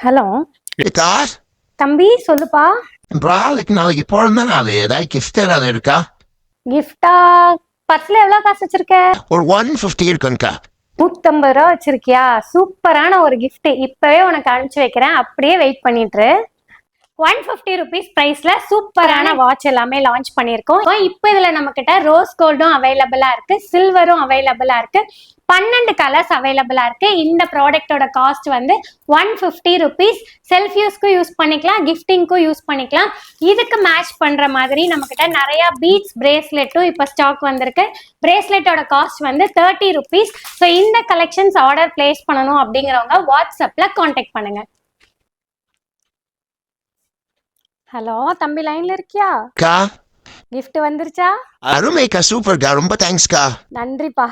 Hello இருக்கா? தம்பி, சொல்லுப்பா. நாளைக்கு பிறந்த நாள், ஏதாவது கிஃப்ட் ஏதாவது இருக்கா? கிஃப்டா? பர்ஸ்ல எவ்வளவு காசு வச்சிருக்க? ஒரு 150 இருக்குங்கக்கா. 150 ரூபா வச்சிருக்கியா? சூப்பரான ஒரு கிஃப்ட் இப்பவே உனக்கு அனுப்பிச்சு வைக்கிறேன். அப்படியே வெயிட் பண்ணிட்டு இரு. 150 ருபீஸ் பிரைஸ்ல சூப்பரான வாட்ச் எல்லாமே லான்ச் பண்ணியிருக்கோம். இப்போ இதுல நம்ம கிட்ட ரோஸ் கோல்டும் அவைலபிளா இருக்கு, சில்வரும் அவைலபிளா இருக்கு, 12 கலர்ஸ் அவைலபிளா இருக்கு. இந்த ப்ராடக்டோட காஸ்ட் வந்து 150 ருபீஸ். செல்ஃப் யூஸ்க்கும் யூஸ் பண்ணிக்கலாம், கிஃப்டிங்க்கும் யூஸ் பண்ணிக்கலாம். இதுக்கு மேட்ச் பண்ற மாதிரி நம்ம கிட்ட நிறைய பீட்ஸ் பிரேஸ்லெட்டும் இப்போ ஸ்டாக் வந்திருக்கு. பிரேஸ்லெட்டோட காஸ்ட் வந்து 30 ருபீஸ். ஸோ இந்த கலெக்ஷன்ஸ் ஆர்டர் பிளேஸ் பண்ணணும் அப்படிங்கிறவங்க வாட்ஸ்அப்ல கான்டாக்ட் பண்ணுங்க. ஹலோ தம்பி, லைன்ல இருக்கியா? கா கிஃப்ட் வந்துருச்சா? அருமைக்கா, சூப்பர்க்கா, ரொம்ப தேங்க்ஸ்க்கா. நன்றிப்பா.